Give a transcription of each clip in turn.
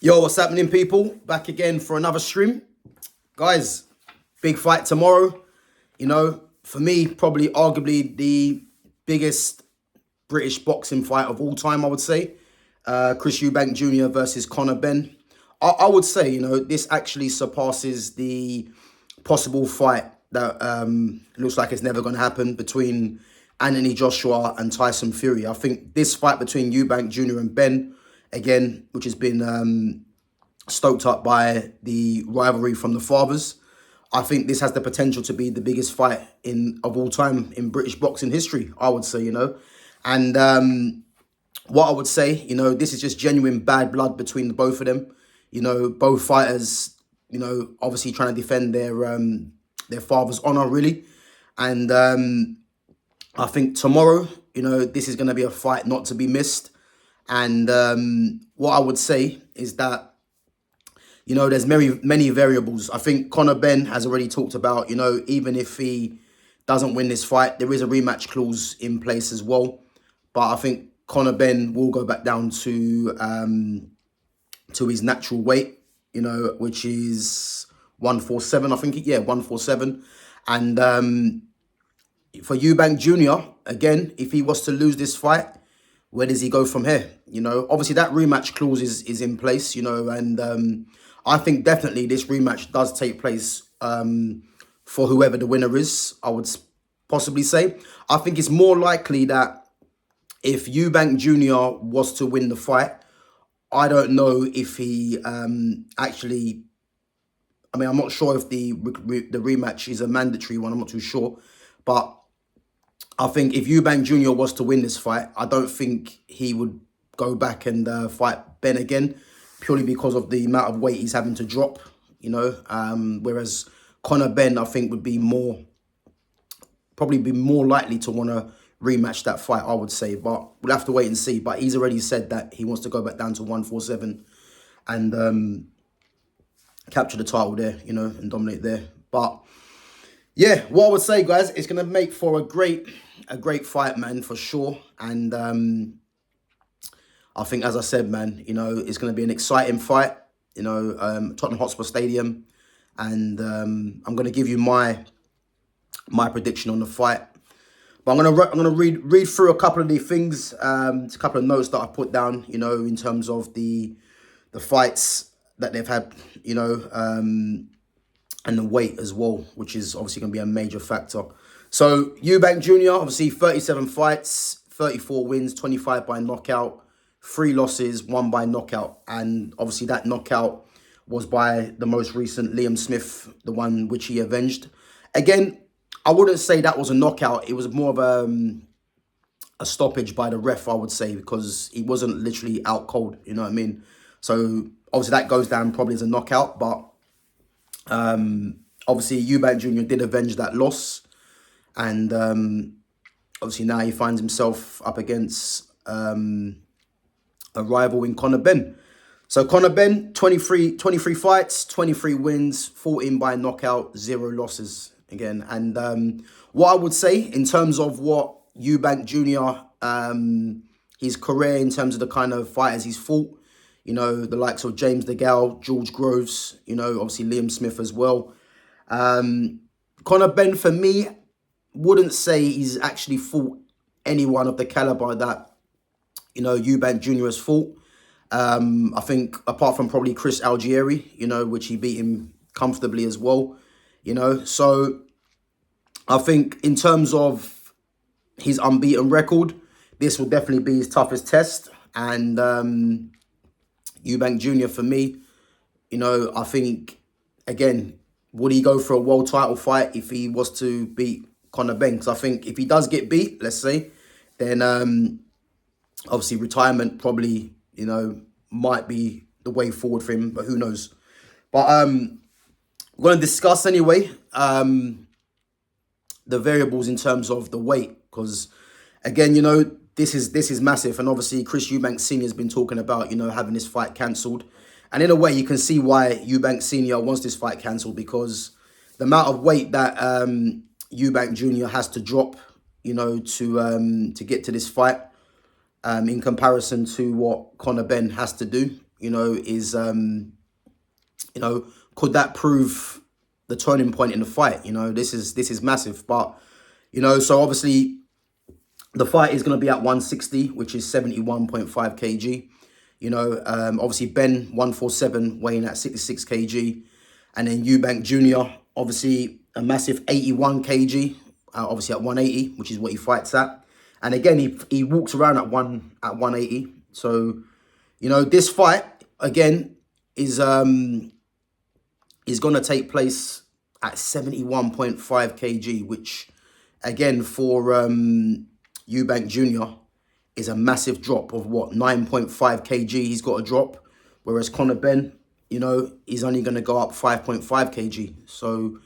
Yo, what's happening, people? Back again for another stream. Guys, big fight tomorrow. For me, probably arguably the biggest British boxing fight of all time, I would say. Chris Eubank Jr. versus Benn. I would say, this actually surpasses the possible fight that looks like it's never going to happen between Anthony Joshua and Tyson Fury. I think this fight between Eubank Jr. and Benn, again, which has been stoked up by the rivalry from the fathers, I think this has the potential to be the biggest fight of all time in British boxing history, I would say, And what I would say, this is just genuine bad blood between the both of them. Both fighters, obviously trying to defend their father's honor, really. And I think tomorrow, this is going to be a fight not to be missed. And what I would say is that, there's many variables. I think Benn has already talked about, even if he doesn't win this fight, there is a rematch clause in place as well. But I think Benn will go back down to his natural weight, which is 147, I think. 147. And for Eubank Jr., again, if he was to lose this fight, where does he go from here? Obviously that rematch clause is in place, and I think definitely this rematch does take place for whoever the winner is, I would possibly say. I think it's more likely that if Eubank Jr. was to win the fight, I don't know if he actually... I'm not sure if the rematch is a mandatory one. I'm not too sure. But I think if Eubank Jr. was to win this fight, I don't think he would go back and fight Benn again, purely because of the amount of weight he's having to drop, whereas Benn, I think, would probably be more likely to want to rematch that fight, I would say. But we'll have to wait and see. But he's already said that he wants to go back down to 147 and capture the title there, and dominate there. But yeah, what I would say, guys, it's going to make for a great fight, man, for sure. And I think, as I said, man, it's going to be an exciting fight, Tottenham Hotspur Stadium. And I'm going to give you my prediction on the fight. But I'm going to read through a couple of the things, a couple of notes that I put down, in terms of the fights that they've had, and the weight as well, which is obviously going to be a major factor. So Eubank Jr., obviously 37 fights, 34 wins, 25 by knockout, 3 losses, 1 by knockout. And obviously that knockout was by the most recent Liam Smith, the one which he avenged. Again, I wouldn't say that was a knockout. It was more of a stoppage by the ref, I would say, because he wasn't literally out cold, you know what I mean? So obviously that goes down probably as a knockout, but obviously Eubank Jr. did avenge that loss. And obviously now he finds himself up against a rival in Benn. So Benn, 23 fights, 23 wins, 14 by knockout, 0 losses again. And what I would say in terms of what Eubank Jr., his career in terms of the kind of fighters he's fought, the likes of James DeGale, George Groves, obviously Liam Smith as well. Benn, for me, wouldn't say he's actually fought anyone of the caliber that, Eubank Jr. has fought. I think apart from probably Chris Algieri, which he beat him comfortably as well, So I think in terms of his unbeaten record, this will definitely be his toughest test. And Eubank Jr., for me, I think, again, would he go for a world title fight if he was to beat Benn? Because I think if he does get beat, let's say, then obviously retirement probably, might be the way forward for him, but who knows? But we're going to discuss anyway the variables in terms of the weight, because again, this is massive. And obviously Chris Eubank Sr. has been talking about, having this fight cancelled. And in a way, you can see why Eubank Sr. wants this fight cancelled, because the amount of weight that Eubank Jr. has to drop, to get to this fight, in comparison to what Benn has to do, you know, is, you know, could that prove the turning point in the fight? You know, this is massive. But, you know, so obviously the fight is going to be at 160, which is 71.5 kg. You know, obviously Benn 147 weighing at 66 kg. And then Eubank Jr., obviously a massive 81 kg, obviously at 180, which is what he fights at. And again, he walks around at 180. So, you know, this fight, again, is going to take place at 71.5 kg, which, again, for Eubank Jr. is a massive drop of, what, 9.5 kg he's got to drop. Whereas Conor Benn, you know, he's only going to go up 5.5 kg. So,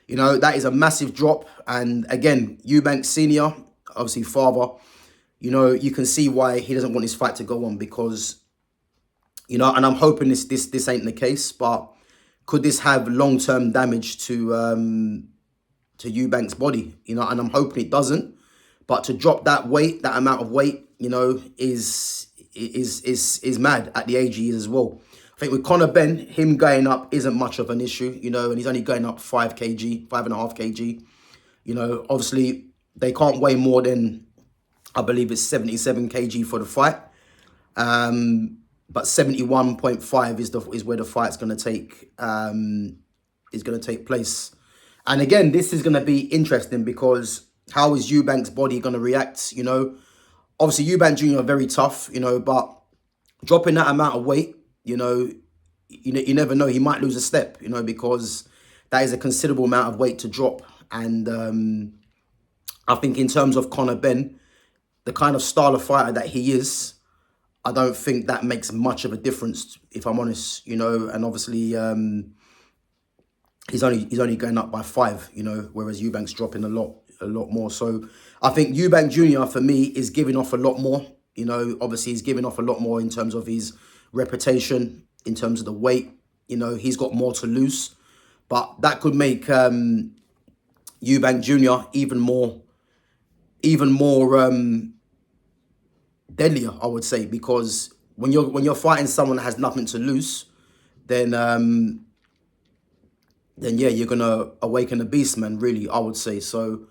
you know, that is a massive drop. And again, Eubank Senior, obviously father, you know, you can see why he doesn't want this fight to go on, because, you know, and I'm hoping this ain't the case, but could this have long-term damage to Eubank's body? You know, and I'm hoping it doesn't. But to drop that weight, that amount of weight, you know, is mad at the age he is as well. I think with Conor Benn, him going up isn't much of an issue, you know, and he's only going up 5 kg, 5.5 kg. You know, obviously, they can't weigh more than, I believe it's 77 kg for the fight. But 71.5 is where the fight's going to take place. And again, this is going to be interesting, because how is Eubank's body going to react? You know, obviously Eubank Jr. are very tough, you know, but dropping that amount of weight, you know, you never know. He might lose a step, you know, because that is a considerable amount of weight to drop. And I think in terms of Conor Benn, the kind of style of fighter that he is, I don't think that makes much of a difference, if I'm honest, you know. And obviously, he's only going up by 5, you know, whereas Eubank's dropping a lot more. So I think Eubank Jr. for me is giving off a lot more. You know, obviously he's giving off a lot more in terms of his reputation, in terms of the weight. You know, he's got more to lose, but that could make Eubank Jr. even more deadlier, I would say, because when you're fighting someone that has nothing to lose, then yeah, you're gonna awaken the beast, man. Really, I would say so.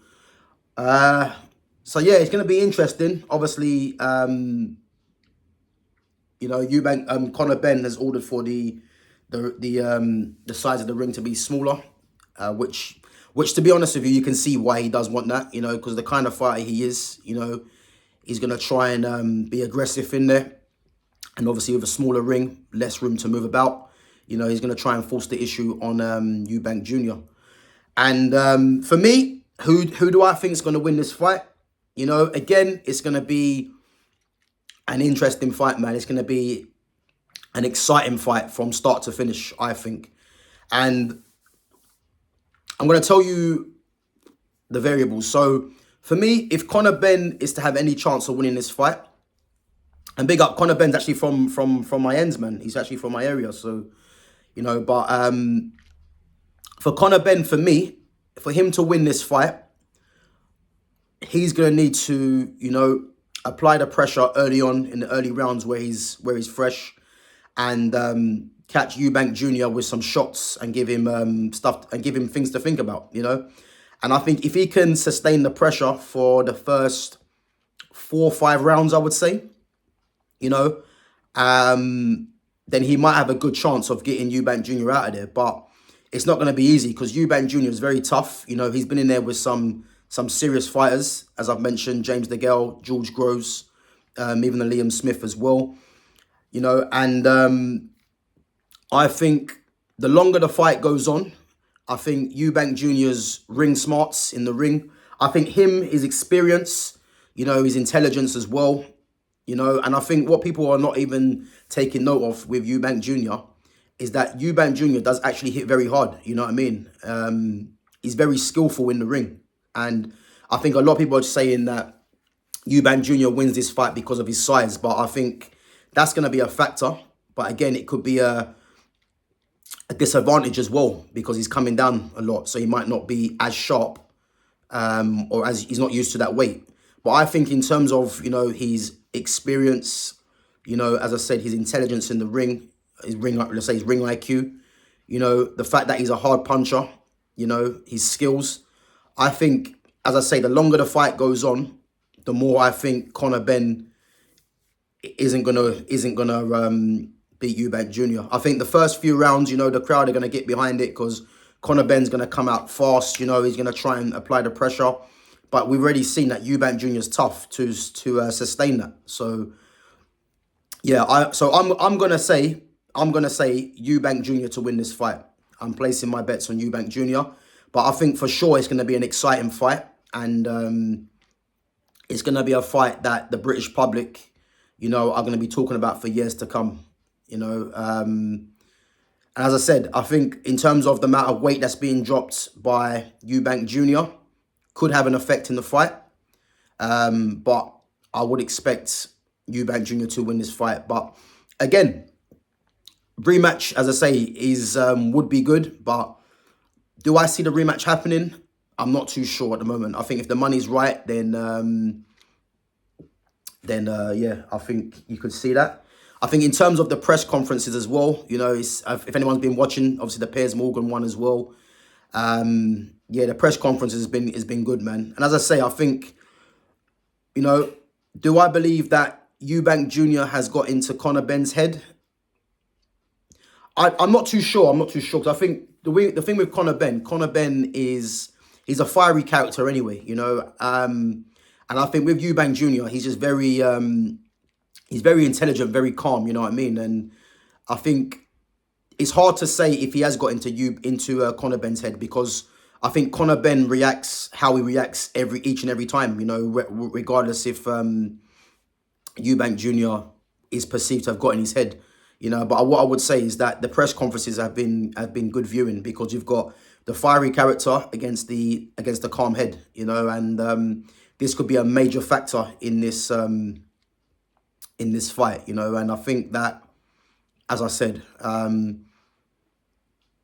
So yeah, it's gonna be interesting. Obviously, you know, Eubank, Conor Benn has ordered for the size of the ring to be smaller, which to be honest with you, you can see why he does want that. You know, because the kind of fighter he is, you know, he's gonna try and be aggressive in there, and obviously with a smaller ring, less room to move about. You know, he's gonna try and force the issue on Eubank Jr. And for me, who do I think is gonna win this fight? You know, again, it's gonna be an interesting fight, man. It's going to be an exciting fight from start to finish, I think. And I'm going to tell you the variables. So, for me, if Conor Benn is to have any chance of winning this fight, and big up, Conor Benn's actually from my ends, man. He's actually from my area, so, you know. But for Conor Benn, for me, for him to win this fight, he's going to need to, you know, apply the pressure early on in the early rounds where he's fresh, and catch Eubank Jr. with some shots and give him stuff and give him things to think about, you know. And I think if he can sustain the pressure for the first 4 or 5 rounds, I would say, you know, then he might have a good chance of getting Eubank Jr. out of there. But it's not going to be easy, because Eubank Jr. is very tough. You know, he's been in there with some serious fighters, as I've mentioned, James DeGale, George Groves, even the Liam Smith as well. You know, and I think the longer the fight goes on, I think Eubank Jr.'s ring smarts in the ring, I think his experience, you know, his intelligence as well, you know, and I think what people are not even taking note of with Eubank Jr. is that Eubank Jr. does actually hit very hard, you know what I mean? He's very skillful in the ring. And I think a lot of people are saying that Eubank Jr. wins this fight because of his size, but I think that's going to be a factor. But again, it could be a disadvantage as well, because he's coming down a lot, so he might not be as sharp, or as he's not used to that weight. But I think in terms of, you know, his experience, you know, as I said, his intelligence in the ring, let's say his ring IQ, you know, the fact that he's a hard puncher, you know, his skills. I think, as I say, the longer the fight goes on, the more I think Conor Benn isn't gonna beat Eubank Jr. I think the first few rounds, you know, the crowd are gonna get behind it because Conor Benn's gonna come out fast. You know, he's gonna try and apply the pressure, but we've already seen that Eubank Jr. is tough to sustain that. So yeah, I'm gonna say Eubank Jr. to win this fight. I'm placing my bets on Eubank Jr. But I think for sure it's gonna be an exciting fight, and it's gonna be a fight that the British public, you know, are gonna be talking about for years to come. You know, and as I said, I think in terms of the amount of weight that's being dropped by Eubank Jr. could have an effect in the fight. But I would expect Eubank Jr. to win this fight. But again, rematch, as I say, is would be good. But do I see the rematch happening? I'm not too sure at the moment. I think if the money's right, then yeah, I think you could see that. I think in terms of the press conferences as well, you know, if anyone's been watching, obviously the Piers Morgan one as well. Yeah, the press conference has been good, man. And as I say, I think, you know, do I believe that Eubank Jr. has got into Conor Benn's head? I'm not too sure. I'm not too sure, because I think the thing with Conor Benn is he's a fiery character anyway, you know. And I think with Eubank Jr., he's just very he's very intelligent, very calm, you know what I mean? And I think it's hard to say if he has got into Conor Benn's head, because I think Conor Benn reacts how he reacts each and every time, you know, regardless if Eubank Jr. is perceived to have got in his head, you know. But what I would say is that the press conferences have been good viewing, because you've got the fiery character against the calm head, you know, and this could be a major factor in this fight, you know. And I think that, as I said,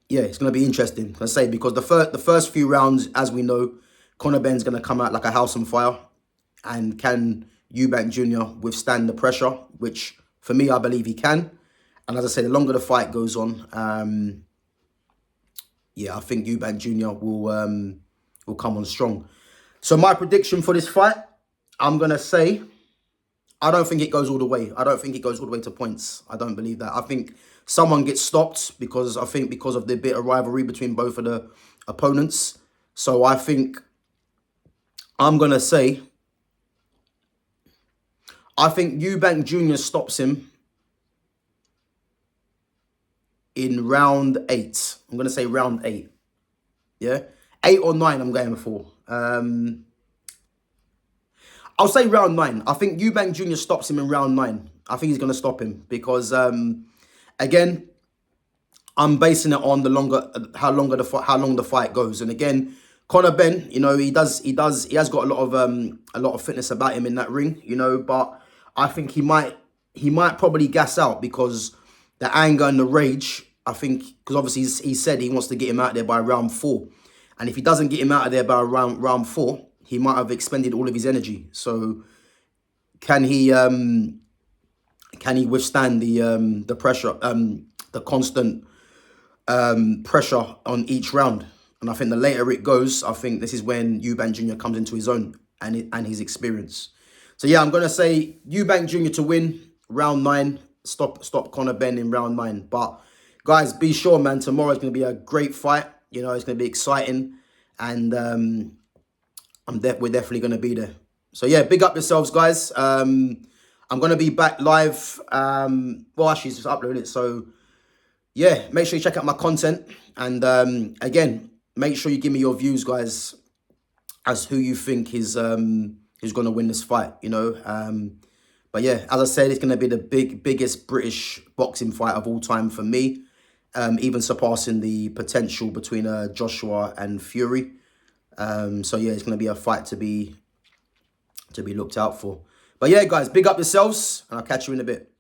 yeah, it's going to be interesting, I say, because the first few rounds, as we know, Conor Benn's going to come out like a house on fire. And can Eubank Jr. withstand the pressure, which for me, I believe he can. And as I say, the longer the fight goes on, yeah, I think Eubank Jr. will come on strong. So my prediction for this fight, I'm going to say, I don't think it goes all the way. I don't think it goes all the way to points. I don't believe that. I think someone gets stopped because of the bit of rivalry between both of the opponents. So I think Eubank Jr. stops him in round 8. I'm going to say round 8. Yeah? 8 or 9 I'm going for. I'll say round 9. I think Eubank Jr. stops him in round 9. I think he's going to stop him because, again, I'm basing it on how long the fight goes. And again, Conor Benn, you know, he has got a lot of fitness about him in that ring, you know. But I think he might probably gas out because the anger and the rage. I think because obviously he said he wants to get him out there by round 4, and if he doesn't get him out of there by round 4. He might have expended all of his energy. So can he withstand the pressure, the constant pressure on each round? And I think the later it goes, I think this is when Eubank Jr. comes into his own and his experience. So yeah, I'm gonna say Eubank Jr. to win round 9. Stop Conor Benn in round 9. But guys, be sure, man, tomorrow is gonna be a great fight. You know, it's gonna be exciting, and we're definitely going to be there. So yeah, big up yourselves, guys. I'm going to be back live. Well, actually, just upload it. So yeah, make sure you check out my content. And again, make sure you give me your views, guys, as who you think is going to win this fight, you know. But yeah, as I said, it's going to be the biggest British boxing fight of all time for me, even surpassing the potential between Joshua and Fury. So yeah, it's going to be a fight to be looked out for. But yeah, guys, big up yourselves, and I'll catch you in a bit.